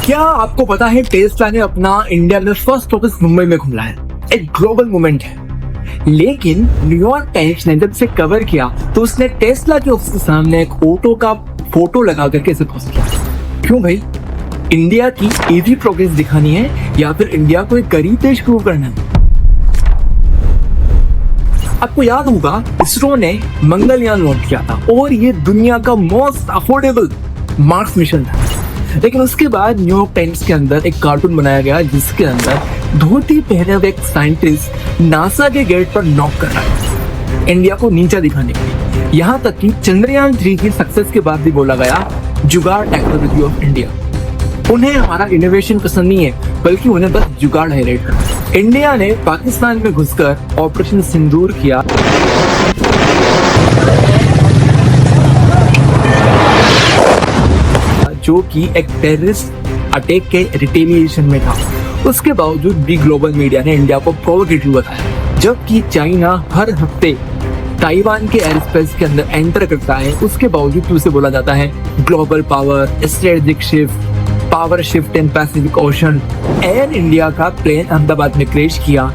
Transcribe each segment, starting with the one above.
क्या आपको पता है टेस्ला ने अपना इंडिया में फर्स्ट ऑफिस मुंबई में खोला है? एक ग्लोबल मूवमेंट है। लेकिन न्यूयॉर्क टाइम्स ने जब से कवर किया तो उसने टेस्ला के ऑफिस के सामने एक ऑटो का फोटो लगा करके इसे पोस्ट किया। क्यों भाई? इंडिया की ईवी प्रोग्रेस दिखानी है या फिर इंडिया को एक गरीब देश प्रूव करना है? आपको याद होगा इसरो ने मंगलयान लॉन्च किया था और ये दुनिया का मोस्ट अफोर्डेबल मार्स मिशन था। लेकिन उसके बाद न्यूयॉर्क टाइम्स के अंदर एक कार्टून बनाया गया जिसके अंदर धोती पहने हुए एक साइंटिस्ट नासा के गेट पर नॉक कर रहा है इंडिया को नीचा दिखाने के लिए। यहाँ तक कि चंद्रयान 3 की सक्सेस के बाद भी बोला गया जुगाड़ टेक्नोलॉजी ऑफ इंडिया। उन्हें हमारा इनोवेशन पसंद नहीं है बल्कि उन्हें बस जुगाड़ हाईलाइट करना। इंडिया ने पाकिस्तान में घुसकर ऑपरेशन सिंदूर किया जो कि एक टेररिस्ट अटैक के रिटेलिएशन में था। उसके बावजूद भी ग्लोबल मीडिया ने इंडिया को प्रोवोकेटिव बताया, जबकि चाइना हर हफ्ते ताइवान के एयर स्पेस के अंदर एंटर करता है। उसके बावजूद उसे बोला जाता है global power, strategic shift, power shift in Pacific ocean. Air India का प्लेन अहमदाबाद में क्रैश किया।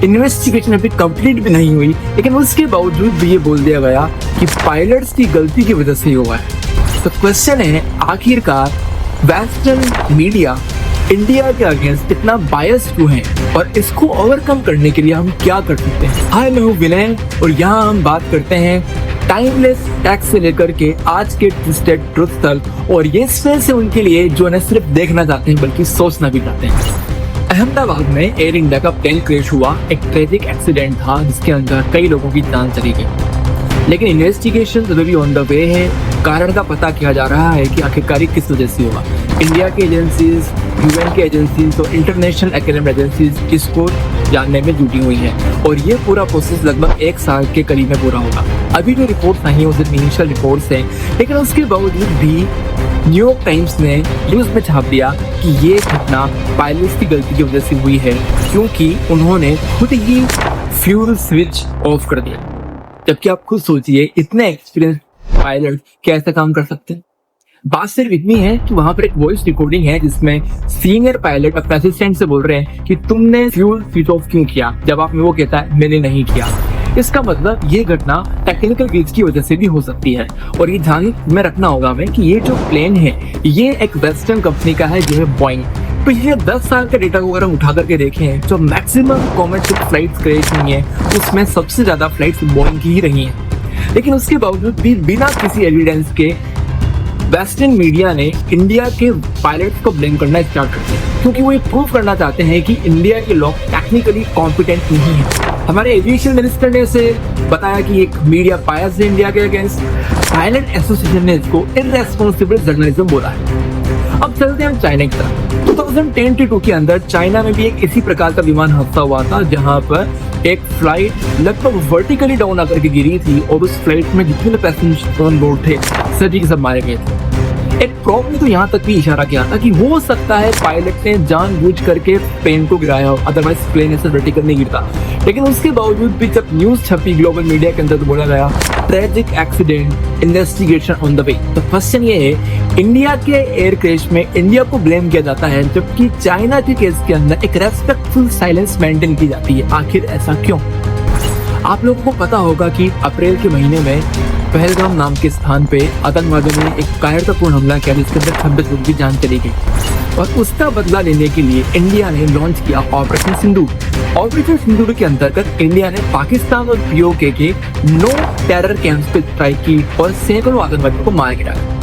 इन्वेस्टिगेशन अभी कंप्लीट भी नहीं हुई, लेकिन उसके बावजूद भी ये बोल दिया गया कि पायलट्स की गलती की वजह से हुआ है। तो क्वेश्चन है, आखिरकार वेस्टर्न मीडिया इंडिया के अगेंस्ट इतना बायस क्यों है और इसको ओवरकम करने के लिए हम क्या कर सकते हैं? हाय, मैं हूँ विनय और यहाँ हम बात करते हैं टाइमलेस टैक्स से लेकर के आज के ट्विस्टेड ट्रुथ तक, और ये स्पेस है उनके लिए जो न सिर्फ देखना चाहते हैं बल्कि सोचना भी चाहते हैं। अहमदाबाद में एयर इंडिया का प्लेन क्रैश हुआ। एक ट्रेजिक एक्सीडेंट था जिसके अंदर कई लोगों की जान चली गई, लेकिन इन्वेस्टिगेशन अभी ऑन द वे है। कारण का पता किया जा रहा है कि आखिरकार किस वजह से हुआ। इंडिया की एजेंसीज, यूएन की एजेंसीज और इंटरनेशनल एकेडमिक एजेंसीज इसको जानने में जुटी हुई हैं और ये पूरा प्रोसेस लगभग 1 साल के करीब में पूरा होगा। अभी जो रिपोर्ट नहीं है वो सिर्फ इनिशियल रिपोर्ट्स हैं, लेकिन उसके बावजूद भी न्यूयॉर्क टाइम्स ने न्यूज़ में छाप दिया कि ये घटना पायलट्स की गलती की वजह से हुई है, क्योंकि उन्होंने खुद ही फ्यूल स्विच ऑफ कर दिया। जबकि आप खुद सोचिए, इतने एक्सपीरियंस पायलट कैसे काम कर सकते हैं? बात सिर्फ इतनी है कि वहां पर एक वॉइस रिकॉर्डिंग है जिसमें सीनियर पायलट अपने असिस्टेंट से बोल रहे हैं कि तुमने फ्यूल स्विच ऑफ क्यों किया, जवाब में वो कहता है मैंने नहीं किया। इसका मतलब ये घटना टेक्निकल ग्लिच की वजह से भी हो सकती है। और ये ध्यान में रखना होगा हमें कि ये जो प्लेन है ये एक वेस्टर्न कंपनी का है जो है बोइंग। तो ये 10 साल का डेटा को अगर हम उठा करके देखें तो मैक्सिमम कॉमर्शियल फ्लाइट्स क्रैश हुई हैं, उसमें सबसे ज्यादा फ्लाइट्स बोइंग की ही रही हैं। लेकिन उसके बावजूद भी बिना किसी एविडेंस के वेस्टर्न मीडिया ने इंडिया के पायलट्स को ब्लेम करना स्टार्ट कर दिया, क्योंकि वो ये प्रूव करना चाहते हैं कि इंडिया के लोग टेक्निकली कॉम्पिटेंट नहीं है। हमारे एविएशन मिनिस्टर ने इसे बताया कि एक मीडिया बायस है इंडिया के अगेंस्ट। पायलट एसोसिएशन ने इसको इररेस्पॉन्सिबल जर्नलिज्म बोला है। अब चलते हैं चाइना की तरफ। 2010-2 के अंदर चाइना में भी एक इसी प्रकार का विमान हादसा हुआ था, जहां पर एक फ्लाइट लगभग वर्टिकली डाउन आकर के गिरी थी और उस फ्लाइट में जितने पैसेंजर ऑन बोर्ड थे सभी के सब मारे गए थे। एक प्रॉब ने तो यहाँ तक भी इशारा किया था कि हो सकता है पायलट ने जानबूझ करके प्लेन को गिराया हो, अदरवाइज प्लेन ऐसे वर्टिकल नहीं गिरता। लेकिन उसके बावजूद भी जब न्यूज छपी ग्लोबल मीडिया के अंदर तो बोला गया tragic accident, investigation on the way. तो क्वेश्चन ये है, इंडिया के एयर क्रैश में इंडिया को ब्लेम किया जाता है, जबकि चाइना के केस के अंदर एक रेस्पेक्टफुल साइलेंस मेंटेन की जाती है। आखिर ऐसा क्यों? आप लोगों को पता होगा कि अप्रैल के महीने में पहलगाम नाम के स्थान पे आतंकवादियों ने एक कायरतापूर्ण हमला किया जिसके अंदर 26 लोगों की जान चली गई, और उसका बदला लेने के लिए इंडिया ने लॉन्च किया ऑपरेशन सिंदूर। ऑपरेशन सिंदूर के अंतर्गत इंडिया ने पाकिस्तान और पीओके के 9 टेरर कैंप्स पे स्ट्राइक की और सैकड़ों आतंकवादियों को मार गिराया।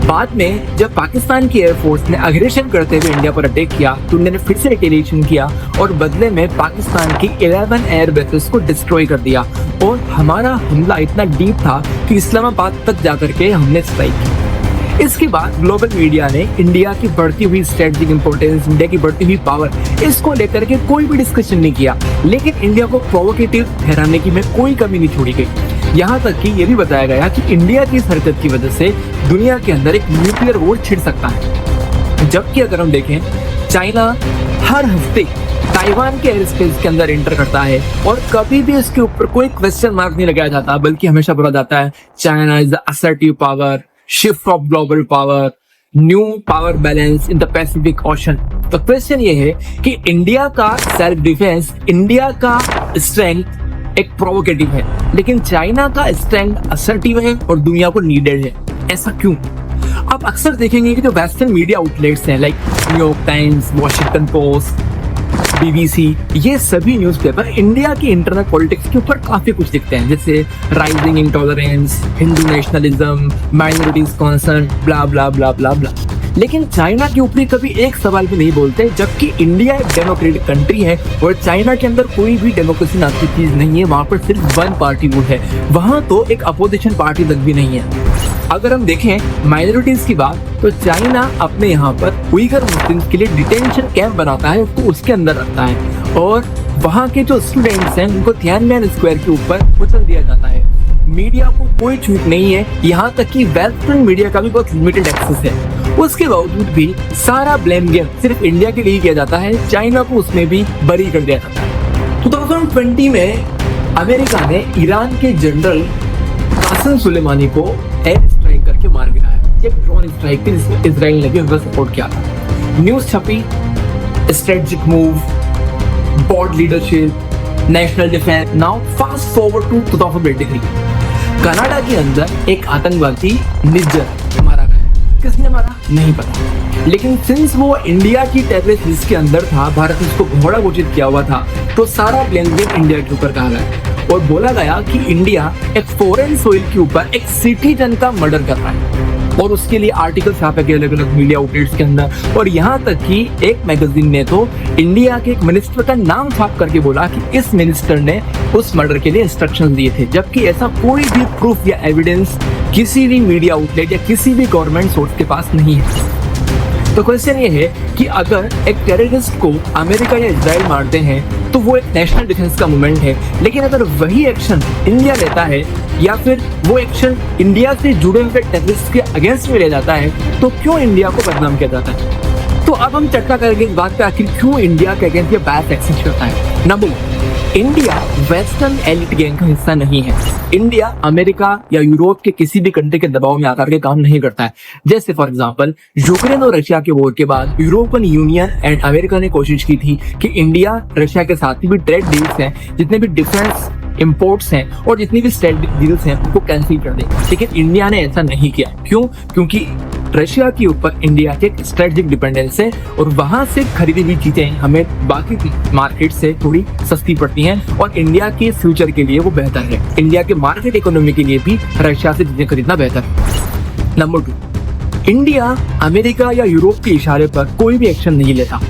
बाद में जब पाकिस्तान की एयरफोर्स ने अग्रेशन करते हुए इंडिया पर अटैक किया तो इंडिया ने फिर से रिटेलिएशन किया और बदले में पाकिस्तान की 11 एयर बेसेस को डिस्ट्रॉय कर दिया। और हमारा हमला इतना डीप था कि इस्लामाबाद तक जाकर के हमने स्ट्राइक की। इसके बाद ग्लोबल मीडिया ने इंडिया की बढ़ती हुई स्ट्रेटेजिक इंपोर्टेंस, इंडिया की बढ़ती हुई पावर, इसको लेकर के कोई भी डिस्कशन नहीं किया, लेकिन इंडिया को प्रोवोकेटिव ठहराने की में कोई कमी नहीं छोड़ी गई। यहाँ तक कि ये भी बताया गया कि इंडिया की इस हरकत की वजह से दुनिया के अंदर एक न्यूक्लियर वॉर छिड़ सकता है। जबकि अगर हम देखें, चाइना हर हफ्ते ताइवान के एयर स्पेस के अंदर एंटर करता है और कभी भी इसके ऊपर कोई क्वेश्चन मार्क नहीं लगाया जाता, बल्कि हमेशा बोला जाता है China is the assertive power, shift of global power, new power balance in the Pacific ocean. तो क्वेश्चन ये है कि इंडिया का सेल्फ डिफेंस, इंडिया का स्ट्रेंथ एक प्रोवोकेटिव है, लेकिन चाइना का स्ट्रेंथ असर्टिव है और दुनिया को नीडेड है। ऐसा क्यों? आप अक्सर देखेंगे कि जो वेस्टर्न मीडिया आउटलेट्स हैं like New York Times, Washington Post, BBC, ये सभी न्यूज़पेपर इंडिया की इंटरनल पॉलिटिक्स के ऊपर काफी कुछ लिखते हैं, जैसे rising intolerance, Hindu nationalism, minorities concern, blah blah blah blah blah. लेकिन चाइना के ऊपर कभी एक सवाल भी नहीं बोलते, जबकि इंडिया एक डेमोक्रेटिक कंट्री है और चाइना के अंदर कोई भी डेमोक्रेसी नाम की चीज नहीं है। वहां पर सिर्फ वन पार्टी रूल है, वहां तो एक अपोजिशन पार्टी तक भी नहीं है। अगर हम देखें माइनॉरिटीज की बात, तो चाइना अपने यहाँ पर उइगर मुस्लिम्स के लिए डिटेंशन कैंप बनाता है तो उसके अंदर रखता है, और वहाँ के जो स्टूडेंट्स हैं उनको तियानमेन स्क्वायर के ऊपर कुचल दिया जाता है। मीडिया को कोई छूट नहीं है, यहाँ तक कि वेस्टर्न मीडिया का भी बहुत लिमिटेड एक्सेस है। उसके बावजूद भी सारा ब्लेम गेम सिर्फ इंडिया के लिए किया जाता है, चाइना को उसमें भी बरी कर दिया जाता है। 2020 में अमेरिका ने ईरान के जनरल कासिम सुलेमानी को एयर स्ट्राइक करके मार गिराया। एक ड्रोन स्ट्राइक थी जिसमें इजराइल ने भी उनका सपोर्ट किया था। न्यूज छपी, strategic move, bold leadership, national defence. Now fast forward to 2023, Canada के अंदर एक आतंकवादी निज्जर मारा गया। किसने मारा नहीं पता, लेकिन सिंस वो इंडिया की टेररिस्ट लिस्ट के अंदर था, भारत ने उसको घोड़ा घोषित किया हुआ था, तो सारा ब्लेम इंडिया के ऊपर कहा गया और बोला गया कि इंडिया एक फॉरेन सोइल के ऊपर एक सिटीजन का मर्डर कर रहा है, और उसके लिए आर्टिकल छापे गए अलग अलग मीडिया आउटलेट्स के अंदर। और यहाँ तक कि एक मैगजीन ने तो इंडिया के एक मिनिस्टर का नाम छाप करके बोला कि इस मिनिस्टर ने उस मर्डर के लिए इंस्ट्रक्शन दिए थे, जबकि ऐसा कोई भी प्रूफ या एविडेंस किसी भी मीडिया आउटलेट या किसी भी गवर्नमेंट सोर्स के पास नहीं है। तो क्वेश्चन ये है कि अगर एक टेररिस्ट को अमेरिका या इजराइल मारते हैं तो वो एक नेशनल डिफेंस का मूवमेंट है, लेकिन अगर वही एक्शन इंडिया लेता है या फिर वो एक्शन इंडिया से जुड़े हुए टेररिस्ट के अगेंस्ट में ले जाता है, तो क्यों इंडिया को बदनाम किया जाता है? तो अब हम चर्चा करेंगे इस बात पे, आखिर क्यों इंडिया के अगेंस्ट ये बैड एक्शन करता है। Number, India western elite gang का हिस्सा नहीं है। इंडिया अमेरिका या यूरोप के किसी भी कंट्री के दबाव में आकर के काम नहीं करता है। जैसे फॉर एग्जांपल यूक्रेन और रशिया के वॉर के बाद यूरोपियन यूनियन एंड अमेरिका ने कोशिश की थी कि इंडिया रशिया के साथ भी ट्रेड डील्स हैं, जितने भी डिफेंस इंपोर्ट्स हैं और जितनी भी ट्रेड डील्स हैं उनको कैंसिल कर दे, लेकिन इंडिया ने ऐसा नहीं किया। क्यों? क्योंकि रशिया के ऊपर इंडिया के स्ट्रेटेजिक डिपेंडेंस है और वहां से खरीदी हुई चीजें हमें बाकी मार्केट से थोड़ी सस्ती पड़ती हैं और इंडिया के फ्यूचर के लिए वो बेहतर है। इंडिया के मार्केट इकोनॉमी के लिए भी रशिया से चीजें खरीदना बेहतर है। नंबर 2, इंडिया अमेरिका या यूरोप के इशारे पर कोई भी एक्शन नहीं लेता।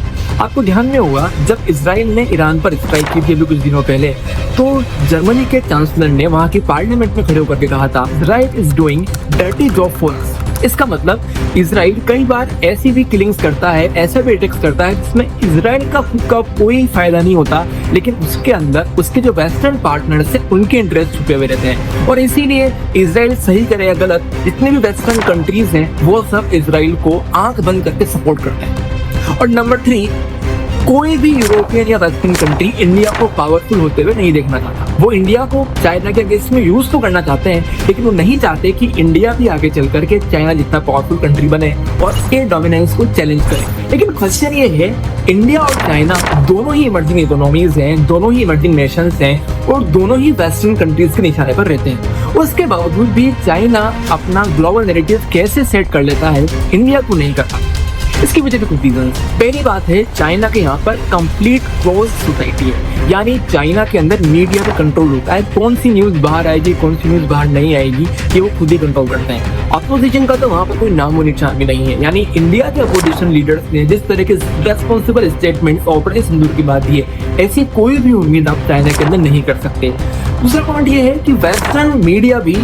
आपको ध्यान में होगा जब इजराइल ने ईरान पर स्ट्राइक की थी अभी कुछ दिनों पहले, तो जर्मनी के चांसलर ने वहां की पार्लियामेंट में खड़े होकर के कहा था, Israel is doing dirty job for us. इसका मतलब इजराइल कई बार ऐसी भी किलिंग्स करता है, ऐसा भी अटैक्स करता है जिसमें इजराइल का खुद का कोई फायदा नहीं होता, लेकिन उसके अंदर उसके जो वेस्टर्न पार्टनर्स हैं उनके इंटरेस्ट छुपे हुए रहते हैं। और इसीलिए इजराइल सही करे या गलत, जितने भी वेस्टर्न कंट्रीज हैं वो सब इजराइल को आंख बंद करके सपोर्ट करते हैं। और नंबर 3, कोई भी यूरोपियन या वेस्टर्न कंट्री इंडिया को पावरफुल होते हुए नहीं देखना चाहता। वो इंडिया को चाइना के अगेंस्ट में यूज तो करना चाहते हैं, लेकिन वो नहीं चाहते कि इंडिया भी आगे चल करके चाइना जितना पावरफुल कंट्री बने और उसके डोमिनेंस को चैलेंज करे। लेकिन क्वेश्चन ये है, इंडिया और चाइना दोनों ही इमर्जिंग इकोनॉमीज हैं, दोनों ही इमर्जिंग नेशंस हैं और दोनों ही वेस्टर्न कंट्रीज के निशाने पर रहते हैं। उसके बावजूद भी चाइना अपना ग्लोबल नैरेटिव कैसे सेट कर लेता है, इंडिया को नहीं करता। इसकी वजह से कुछ रीजंस। पहली बात है, चाइना के यहाँ पर कंप्लीट क्लोज सोसाइटी है, यानी चाइना के अंदर मीडिया का कंट्रोल होता है। कौन सी न्यूज बाहर आएगी, कौन सी न्यूज बाहर नहीं आएगी, ये वो खुद ही कंट्रोल करते हैं। अपोजिशन का तो वहाँ पर कोई नाम और निशान भी नहीं है, यानी इंडिया के अपोजिशन लीडर्स ने जिस तरह के रेस्पॉन्सिबल स्टेटमेंट ऑपरेशन सिंदूर की बात है, ऐसी कोई भी उम्मीद आप चाइना के अंदर नहीं कर सकते। दूसरा पॉइंट ये है कि वेस्टर्न मीडिया भी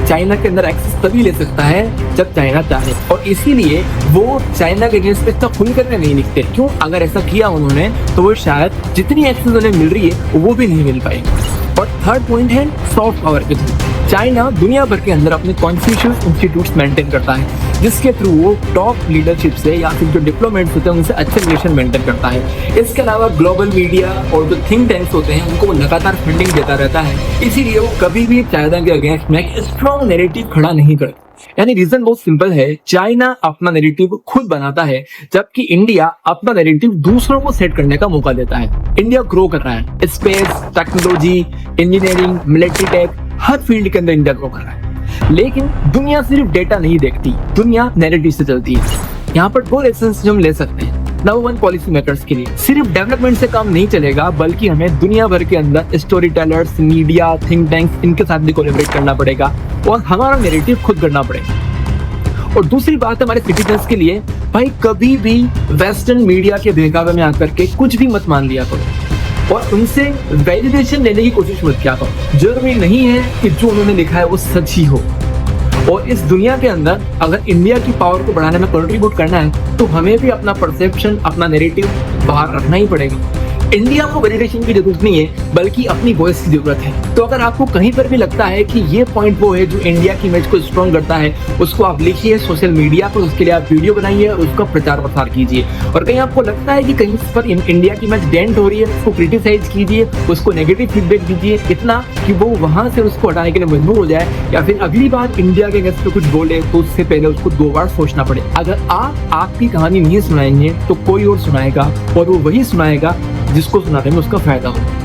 चाइना के अंदर एक्सेस तभी ले सकता है जब चाइना चाहे, और इसीलिए वो चाइना के अगेंस्ट इतना खुल करके नहीं लिखते। क्यों? अगर ऐसा किया उन्होंने तो वो शायद जितनी एक्सेस उन्हें मिल रही है वो भी नहीं मिल पाएगी। और थर्ड पॉइंट है सॉफ्ट पावर के थ्रू। चाइना दुनिया भर के अंदर अपने कॉन्फ्यूशियस इंस्टीट्यूट्स मेंटेन करता है, जिसके थ्रू वो टॉप लीडरशिप से या फिर जो डिप्लोमेट्स होते हैं उनसे अच्छे रिलेशन मेंटेन करता है। इसके अलावा ग्लोबल मीडिया और जो थिंक टैंक्स होते हैं उनको लगातार फंडिंग देता रहता है, इसीलिए वो कभी भी चाइना के अगेंस्ट में एक स्ट्रॉन्ग नैरेटिव खड़ा नहीं करता। यानी रीजन बहुत सिंपल है, चाइना अपना नैरेटिव खुद बनाता है जबकि इंडिया अपना नैरेटिव दूसरों को सेट करने का मौका देता है। इंडिया ग्रो कर रहा है, space, technology, engineering, military tech, हर फील्ड के अंदर इंडिया ग्रो कर रहा है। लेकिन दुनिया सिर्फ डेटा नहीं देखती, दुनिया नैरेटिव से चलती है। यहाँ पर दो लेसन्स हम ले सकते हैं। नंबर 1, पॉलिसी मेकर्स के लिए सिर्फ डेवलपमेंट से काम नहीं चलेगा, बल्कि हमें दुनिया भर के अंदर story tellers, media, think tanks, इनके साथ भी कोलैबोरेट करना पड़ेगा और हमारा नैरेटिव खुद करना पड़ेगा। और दूसरी बात है हमारे सिटीजन्स के लिए, भाई कभी भी वेस्टर्न मीडिया के बहकावे में आकर के कुछ भी मत मान लिया करो और उनसे वैलिडेशन लेने की कोशिश मत किया करो। जरूरी नहीं है कि जो उन्होंने लिखा है वो सच ही हो। और इस दुनिया के अंदर अगर इंडिया की पावर को बढ़ाने में कंट्रीब्यूट करना है तो हमें भी अपना परसेप्शन, अपना नैरेटिव बाहर रखना ही पड़ेगा। इंडिया को वैलिडेशन की जरूरत नहीं है, बल्कि अपनी वॉइस की जरूरत है। तो अगर आपको कहीं पर भी लगता है कि ये पॉइंट वो है जो इंडिया की इमेज को स्ट्रॉन्ग करता है, उसको आप लिखिए सोशल मीडिया पर, उसके लिए आप वीडियो बनाइए और उसका प्रचार प्रसार कीजिए। और कहीं आपको लगता है कि कहीं पर इंडिया की इमेज डेंट हो रही है, उसको क्रिटिसाइज कीजिए, उसको नेगेटिव फीडबैक दीजिए इतना कि वो वहां से उसको हटाने के लिए मजबूर हो जाए, या फिर अगली बार इंडिया के अगेंस्ट कुछ बोले तो उससे पहले उसको 2 बार सोचना पड़े। अगर आप आपकी कहानी नहीं सुनाएंगे तो कोई और सुनाएगा, और वो वही सुनाएगा जिसको सुनाने में उसका फायदा हो।